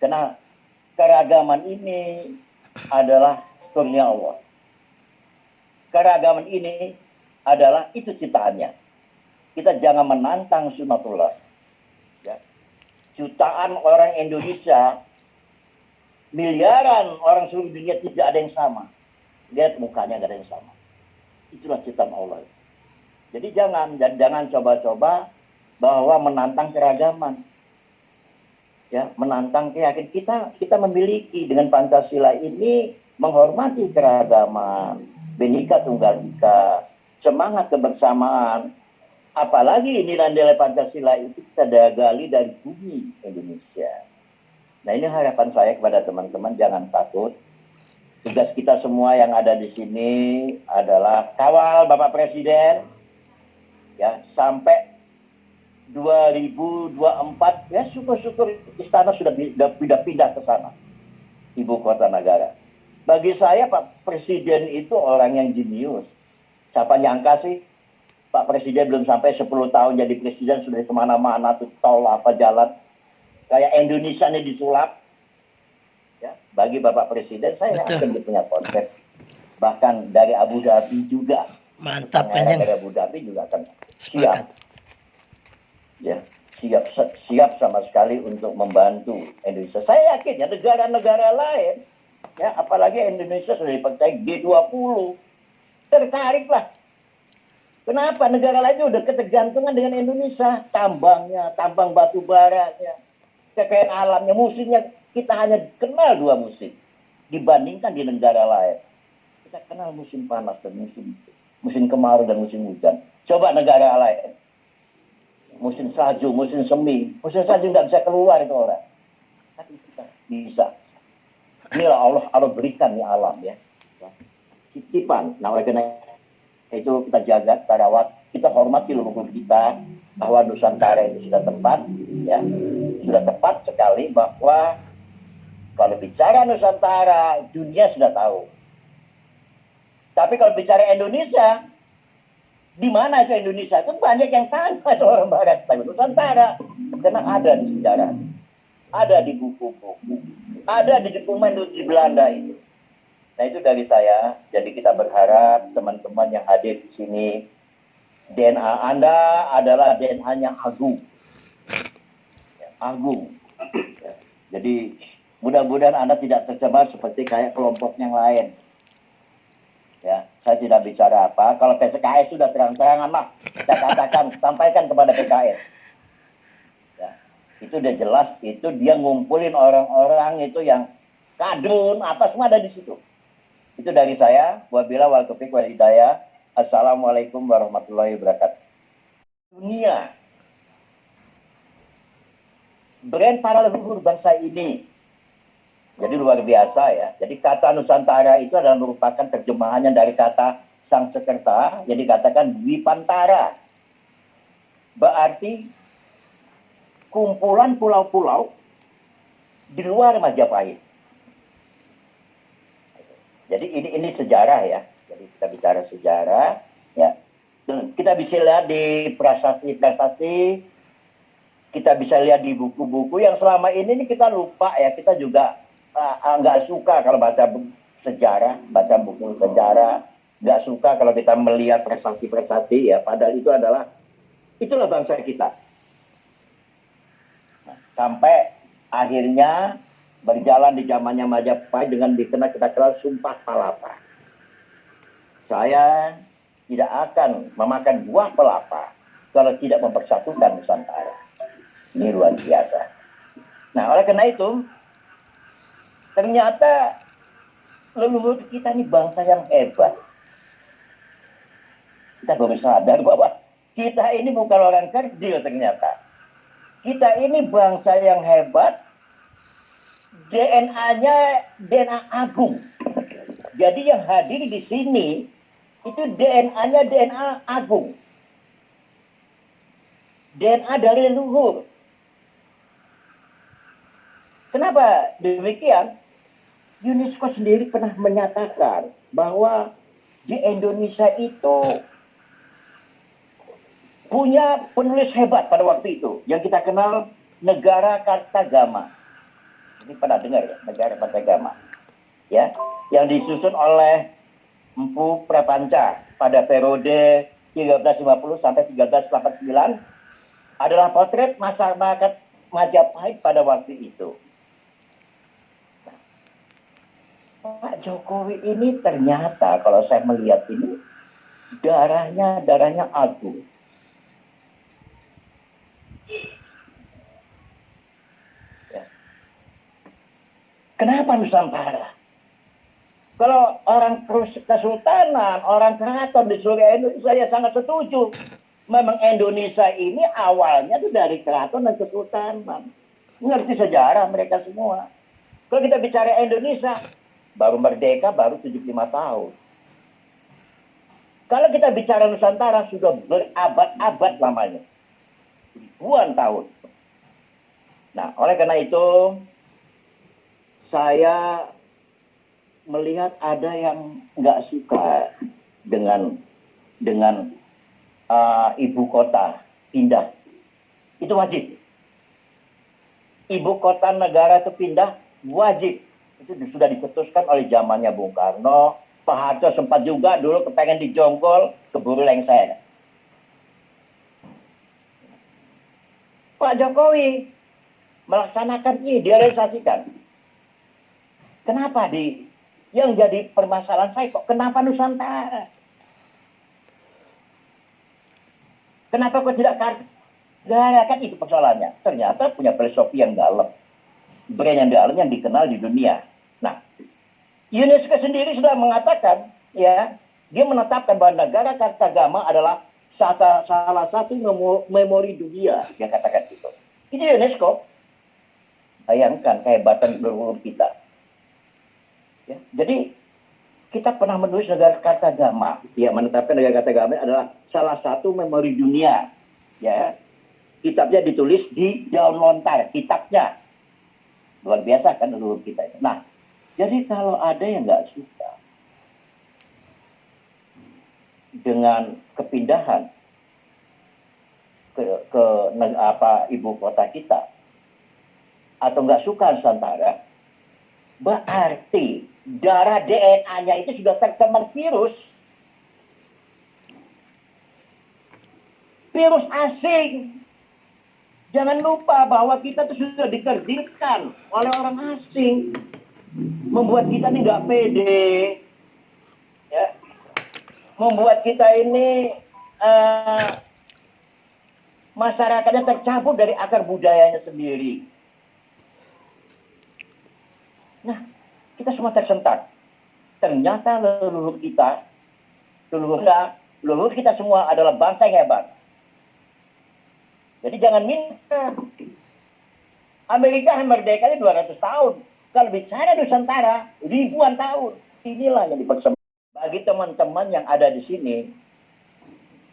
Karena keragaman ini adalah kurnia Allah. Keragaman ini adalah itu ciptaannya. Kita jangan menantang sunatullah. Ya. Jutaan orang Indonesia, miliaran orang seluruh dunia tidak ada yang sama. Lihat mukanya tidak ada yang sama. Itulah ciptaan Allah. Jadi jangan coba-coba bahwa menantang keragaman. Ya, menantang keyakinan kita memiliki dengan Pancasila ini menghormati keragaman, Bhinneka Tunggal Ika, semangat kebersamaan. Apalagi nilai-nilai Pancasila itu kita gali dari bumi Indonesia. Nah, ini harapan saya kepada teman-teman, jangan takut. Tugas kita semua yang ada di sini adalah kawal Bapak Presiden ya sampai 2024 ya, syukur-syukur istana sudah pindah ke sana, ibu kota negara. Bagi saya Pak Presiden itu orang yang jenius. Siapa nyangka sih Pak Presiden belum sampai 10 tahun jadi presiden sudah kemana-mana tuh, tol apa jalan kayak Indonesia ini disulap. Ya, bagi Bapak Presiden saya yakin dia punya konsep. Bahkan dari Abu Dhabi juga. Mantap dari Abu Dhabi juga akan siap. Ya, siap sama sekali untuk membantu Indonesia. Saya yakin ya negara-negara lain, ya apalagi Indonesia sudah dipercaya G20, tertariklah. Kenapa? Negara lain sudah ketergantungan dengan Indonesia, tambangnya, tambang batu baranya, kekayaan alamnya, musimnya kita hanya kenal 2 musim dibandingkan di negara lain. Kita kenal musim panas dan musim kemarau dan musim hujan. Coba negara lain. Musim salju, musim semi. Musim salju nggak bisa keluar itu orang. Tapi kita bisa. Inilah Allah berikan nih alam ya. Titipan. Nah, oleh karena itu kita jaga, kita rawat, kita hormati leluhur kita bahwa Nusantara itu sudah tepat, ya. Sudah tepat sekali bahwa kalau bicara Nusantara, dunia sudah tahu. Tapi kalau bicara Indonesia, di mana itu Indonesia? Itu banyak yang tanya orang Barat, tapi Nusantara. Karena ada di sejarah, ada di buku-buku, ada di dokumen di Belanda itu. Nah itu dari saya. Jadi kita berharap teman-teman yang hadir di sini, DNA Anda adalah DNA-nya agung. Ya, agung. Ya. Jadi mudah-mudahan Anda tidak tercemar seperti kayak kelompok yang lain. Ya, saya tidak bicara apa. Kalau PKS sudah terang-terangan lah, saya katakan, sampaikan kepada PKS. Ya, itu udah jelas, itu dia ngumpulin orang-orang itu yang kadrun, apa semua ada di situ. Itu dari saya. Wabillahi wal taufiq wal hidayah. Assalamualaikum warahmatullahi wabarakatuh. Dunia, brand para leluhur bangsa ini. Jadi luar biasa ya. Jadi kata Nusantara itu adalah merupakan terjemahannya dari kata Sanskerta yang dikatakan Dwipantara. Berarti kumpulan pulau-pulau di luar Majapahit. Jadi ini sejarah ya. Jadi kita bicara sejarah ya. Dan kita bisa lihat di prasasti-prasasti, kita bisa lihat di buku-buku yang selama ini kita lupa ya. Kita juga nggak suka kalau baca sejarah, baca buku sejarah, nggak suka kalau kita melihat prestasi-prestasi ya, padahal itulah bangsa kita. Nah, sampai akhirnya berjalan di zamannya Majapahit dengan dikenal kita kenal Sumpah Palapa. Saya tidak akan memakan buah pelapa kalau tidak mempersatukan Nusantara. Ini luar biasa. Nah, oleh karena itu ternyata leluhur kita ini bangsa yang hebat. Kita baru sadar bahwa kita ini bukan orang kerdil ternyata. Kita ini bangsa yang hebat, DNA-nya DNA agung. Jadi yang hadir di sini itu DNA-nya DNA agung. DNA dari leluhur. Kenapa demikian? UNESCO sendiri pernah menyatakan bahwa di Indonesia itu punya penulis hebat pada waktu itu, yang kita kenal negara Kartagama. Ini pernah dengar ya, negara beragama. Ya, yang disusun oleh Empu Prapanca pada periode 1350 sampai 1389 adalah potret masyarakat Majapahit pada waktu itu. Pak Jokowi ini ternyata kalau saya melihat ini darahnya Agung. Ya. Kenapa Nusantara? Kalau orang kesultanan, orang keraton di seluruh Indonesia, saya sangat setuju. Memang Indonesia ini awalnya itu dari keraton dan kesultanan. Ngerti sejarah mereka semua. Kalau kita bicara Indonesia, baru merdeka baru 75 tahun. Kalau kita bicara Nusantara, sudah berabad-abad lamanya. Ribuan tahun. Nah, oleh karena itu, saya melihat ada yang nggak suka dengan ibu kota pindah. Itu wajib. Ibu kota negara itu pindah wajib. Itu sudah diputuskan oleh zamannya Bung Karno. Pak Harto sempat juga dulu kepengen dijonggol, keburu lengser. Pak Jokowi melaksanakan ini, direalisasikan. Kenapa yang jadi permasalahan saya kok kenapa Nusantara? Kenapa kok tidak negara? Kan itu persoalannya. Ternyata punya filosofi yang dalam. Brand yang dalam yang dikenal di dunia. Nah, UNESCO sendiri sudah mengatakan, ya, dia menetapkan bahwa negara Kartagama adalah salah satu memori dunia. Dia katakan itu. Ini UNESCO. Bayangkan kehebatan leluhur kita. Ya, jadi kita pernah menulis negara Kartagama, ya, menetapkan negara Kartagama adalah salah satu memori dunia. Ya, kitabnya ditulis di daun lontar, kitabnya luar biasa kan leluhur kita. Nah, jadi kalau ada yang nggak suka dengan kepindahan ke ibu kota kita atau nggak suka Nusantara, berarti darah DNA-nya itu sudah tercemar virus. Virus asing. Jangan lupa bahwa kita itu sudah dikerdilkan oleh orang asing. Membuat kita ini nggak pede. Ya. Membuat kita ini masyarakatnya tercabut dari akar budayanya sendiri. Nah, kita semua tersentak. Ternyata leluhur kita semua adalah bangsa yang hebat. Jadi jangan minta. Amerika merdeka 200 tahun. Kalau bicara Nusantara, ribuan tahun. Inilah yang dipersembahkan. Bagi teman-teman yang ada di sini,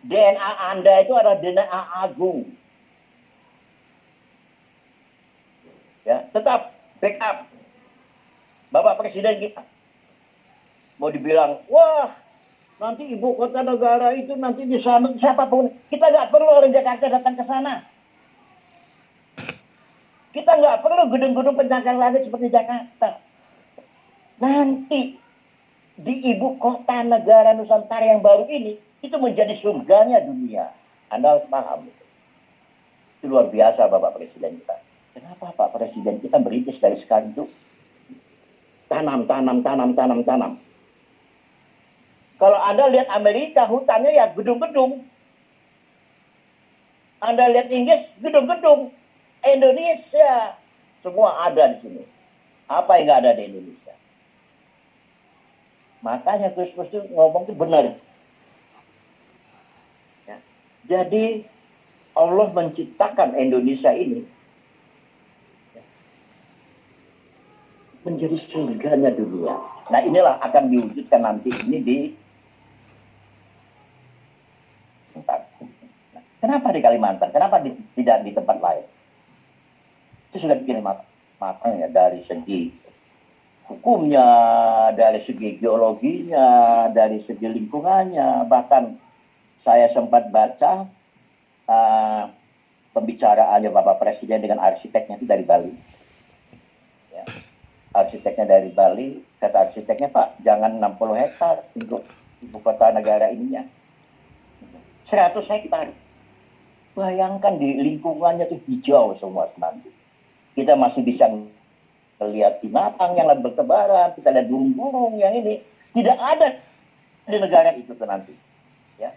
DNA Anda itu adalah DNA Agung. Ya, tetap backup. Bapak Presiden kita mau dibilang, wah nanti ibu kota negara itu nanti di sana siapapun, kita nggak perlu orang Jakarta datang ke sana. Kita nggak perlu gedung-gedung pencakar langit seperti Jakarta. Nanti di ibu kota negara Nusantara yang baru ini itu menjadi surganya dunia. Anda harus paham. Itu luar biasa Bapak Presiden kita. Kenapa Pak Presiden kita merintis dari sekarang itu? Tanam. Kalau Anda lihat Amerika, hutannya ya gedung-gedung. Anda lihat Inggris, gedung-gedung. Indonesia, semua ada di sini. Apa yang nggak ada di Indonesia? Makanya Gus itu ngomong itu benar. Ya. Jadi Allah menciptakan Indonesia ini menjadi surganya dunia. Nah inilah akan diwujudkan nanti ini di Kenapa di Kalimantan? Kenapa tidak di tempat lain? Itu sudah bikin matang ya dari segi hukumnya, dari segi geologinya, dari segi lingkungannya. Bahkan saya sempat baca pembicaraannya Bapak Presiden dengan arsiteknya itu dari Bali. Ya. arsiteknya dari Bali, kata arsiteknya, Pak, jangan 60 hektar untuk ibu kota negara ininya. 100 hektar. Bayangkan di lingkungannya itu hijau semua nanti. Kita masih bisa melihat binatang yang lagi bertebaran, kita lihat burung-burung yang ini. Tidak ada di negara itu nanti. Ya.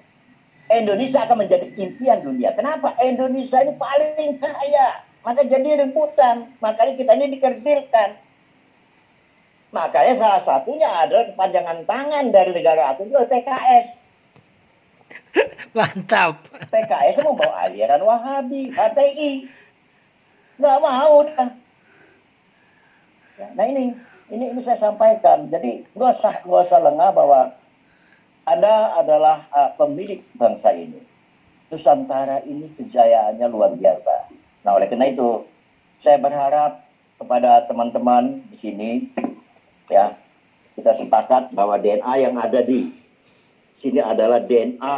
Indonesia akan menjadi impian dunia. Kenapa? Indonesia ini paling kaya. Maka jadi rebutan. Makanya kita ini dikerdilkan. Makanya salah satunya adalah kepanjangan tangan dari negara asing itu PKS. Mantap. PKS membawa aliran Wahabi, HTI. Nggak mau. Nah ini saya sampaikan. Jadi nggak usah lengah bahwa Anda adalah pemilik bangsa ini. Nusantara ini kejayaannya luar biasa. Nah oleh karena itu saya berharap kepada teman-teman di sini, ya, kita sepakat bahwa DNA yang ada di sini adalah DNA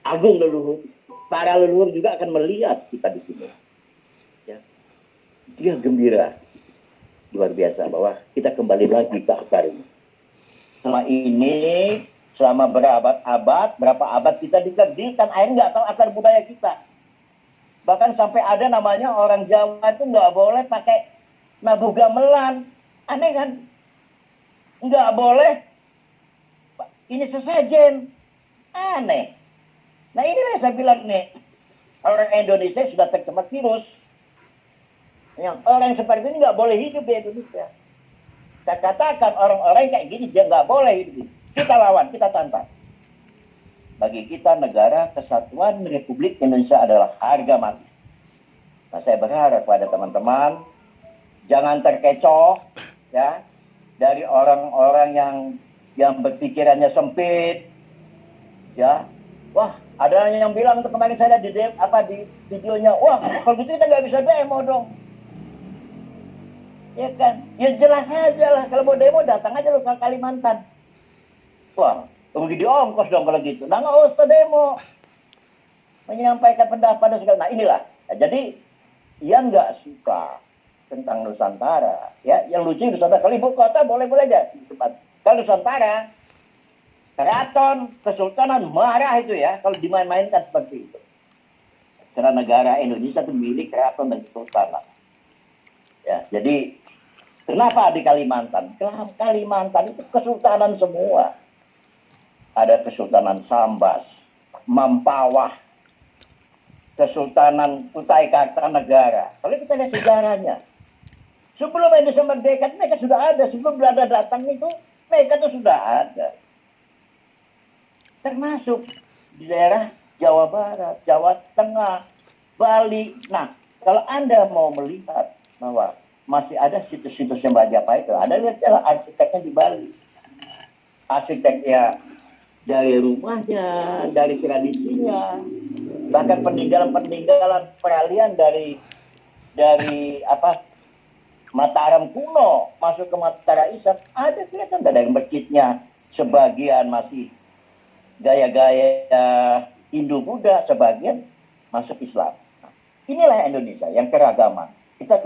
agung leluhur. Para leluhur juga akan melihat kita di sini. Ya. Dia gembira, luar biasa bahwa kita kembali lagi ke akar ini. Selama berapa abad kita dikerdilkan, akhirnya nggak tahu akar budaya kita. Bahkan sampai ada namanya orang Jawa itu nggak boleh pakai nabuh gamelan. Aneh kan? Nggak boleh. Ini sesajen. Aneh. Nah inilah yang saya bilang nih. Orang Indonesia sudah tercemar virus. Yang orang seperti ini nggak boleh hidup di Indonesia. Saya katakan orang-orang kayak gini dia nggak boleh hidup. Kita lawan, kita tantang. Bagi kita negara kesatuan Republik Indonesia adalah harga mati. Nah saya berharap pada teman-teman jangan terkecoh ya dari orang-orang yang berpikirannya sempit. Ya, wah ada yang bilang untuk kemarin saya di videonya, wah kalau gitu kita nggak bisa demo dong. Ya kan, ya jelas aja lah kalau mau demo datang aja lu ke Kalimantan. Wah, rugi di ongkos dong kalau gitu. Nah nggak usah demo, menyampaikan pendapat dan segala. Nah inilah, nah, jadi yang nggak suka tentang Nusantara, ya yang lucu Nusantara. Kalau ibu kota boleh-boleh aja. Kalau Nusantara, keraton, kesultanan marah itu ya kalau dimain-mainkan seperti itu. Karena negara Indonesia itu milik keraton dan kesultanan. Ya, jadi kenapa di Kalimantan? Kalimantan itu kesultanan semua. Ada Kesultanan Sambas, Mempawah, Kesultanan Kutai Kartanegara. Kalau kita lihat sejarahnya, sebelum Indonesia merdeka, mereka sudah ada. Sebelum Belanda datang itu, mereka itu sudah ada. Termasuk di daerah Jawa Barat, Jawa Tengah, Bali. Nah, kalau Anda mau melihat bahwa masih ada situs-situs yang Majapahit itu, Anda lihat arsiteknya di Bali. Arsiteknya dari rumahnya, dari tradisinya, bahkan peninggalan peralihan dari Mataram kuno masuk ke Mataram Islam, ada kelihatan dari masjidnya sebagian masih gaya-gaya Hindu Buddha, sebagian masuk Islam. Inilah Indonesia yang keragaman. Kita